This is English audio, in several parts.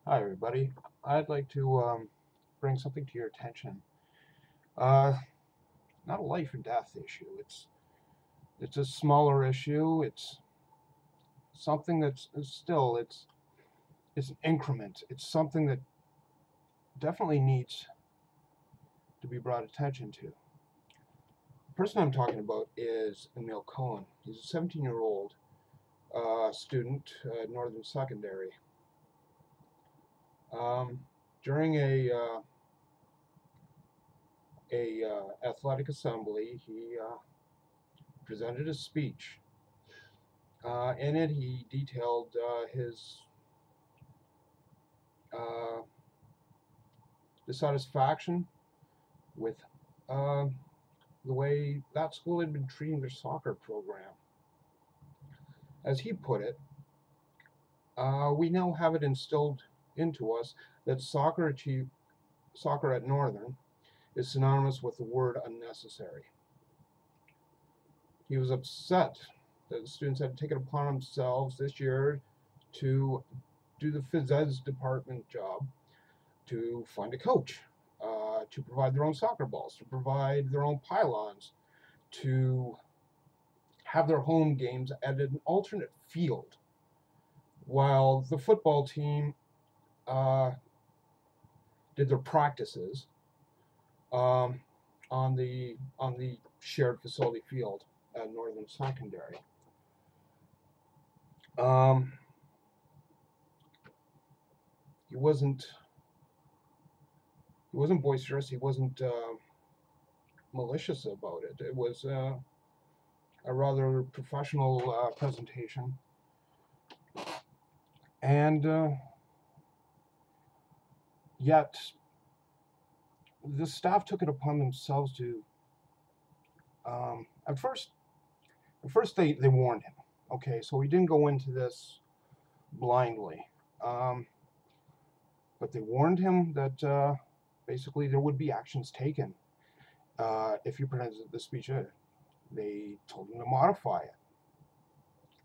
Hi, everybody. I'd like to bring something to your attention. Uh, Not a life and death issue. It's a smaller issue. It's something that's still it's an increment. It's something that definitely needs to be brought attention to. The person I'm talking about is Emil Cohen. He's a 17-year-old student at Northern Secondary. During a athletic assembly, he presented a speech. In it, he detailed his uh, dissatisfaction with the way that school had been treating their soccer program. As he put it, we now have it instilled into us that soccer at Northern is synonymous with the word unnecessary. He was upset that the students had taken upon themselves this year to do the phys ed department job, to find a coach, to provide their own soccer balls, to provide their own pylons, to have their home games at an alternate field, while the football team did their practices on the shared facility field at Northern Secondary. He wasn't boisterous. He wasn't malicious about it. It was a rather professional presentation, and yet the staff took it upon themselves to. At first they warned him. Okay, so he didn't go into this blindly, but they warned him that basically there would be actions taken if he presented the speech. They told him to modify it,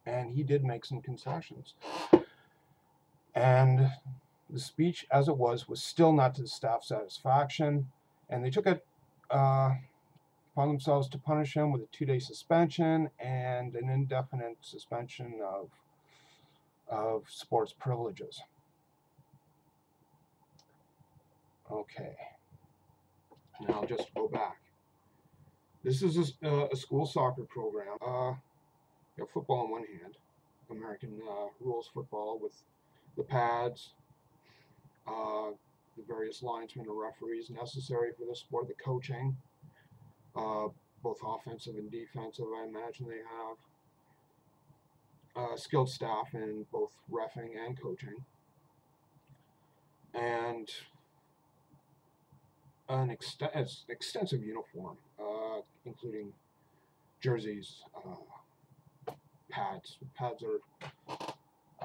and he did make some concessions. And the speech, as it was still not to the staff's satisfaction, and they took it upon themselves to punish him with a 2-day suspension and an indefinite suspension of sports privileges. Okay, now I'll just go back. This is a school soccer program. You have football on one hand, American rules football with the pads, the various linesmen or referees necessary for the sport, the coaching, both offensive and defensive. I imagine they have skilled staff in both reffing and coaching, and an extensive uniform, including jerseys, pads. Pads are,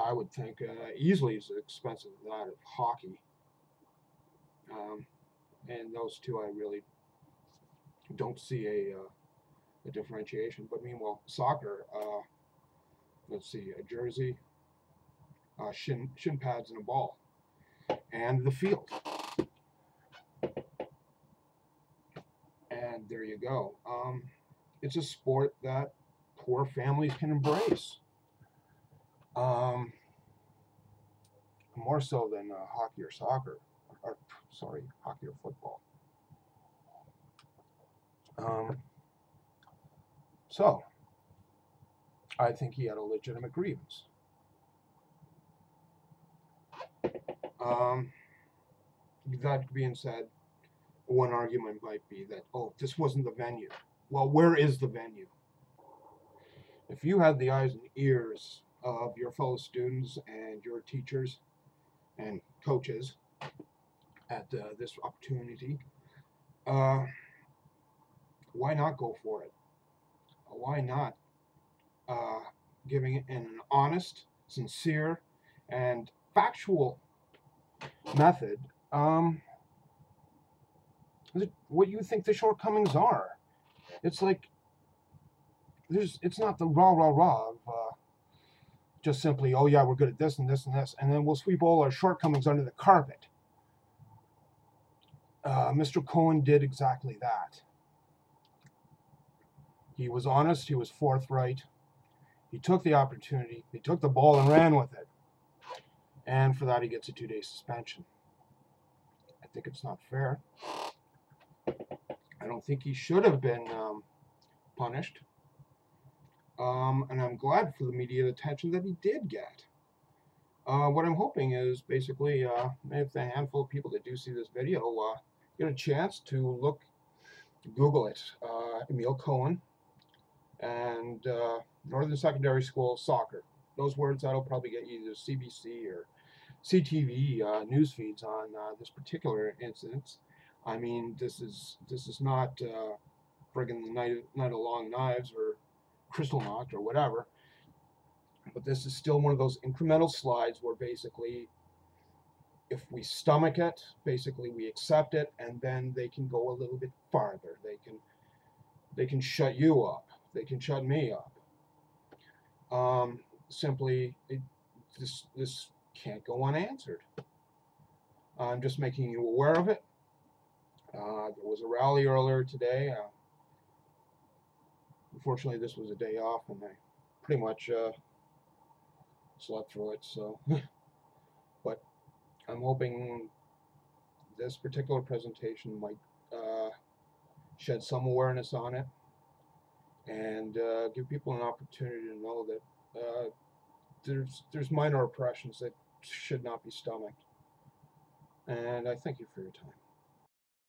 I would think, easily as expensive as that of hockey. And those two, I really don't see a differentiation. But meanwhile, soccer, let's see, a jersey, shin pads, and a ball, and the field. And there you go. It's a sport that poor families can embrace. More so than hockey or soccer, or sorry, hockey or football. So, I think he had a legitimate grievance. That being said, one argument might be that, oh, this wasn't the venue. Well, where is the venue? If you had the eyes and ears of your fellow students and your teachers and coaches at this opportunity, why not go for it? Why not giving it in an honest, sincere, and factual method what you think the shortcomings are? It's like it's not the rah rah rah just simply, oh yeah, we're good at this and this and this, and then we'll sweep all our shortcomings under the carpet. Mr. Cohen did exactly that. He was honest, he was forthright, he took the opportunity, he took the ball and ran with it. And for that, he gets a 2-day suspension. I think it's not fair. I don't think he should have been punished. And I'm glad for the media attention that he did get. What I'm hoping is basically, if the handful of people that do see this video get a chance to Google it, Emil Cohen and Northern Secondary School soccer. Those words, that'll probably get you either CBC or CTV news feeds on this particular incident. I mean, this is not friggin' the night of long knives or Kristallnacht or whatever. But this is still one of those incremental slides where basically, if we stomach it, basically we accept it, and then they can go a little bit farther. They can shut you up. They can shut me up. This can't go unanswered. I'm just making you aware of it. There was a rally earlier today. Unfortunately, this was a day off, and I pretty much slept through it. So, but I'm hoping this particular presentation might shed some awareness on it and give people an opportunity to know that there's minor oppressions that should not be stomached. And I thank you for your time.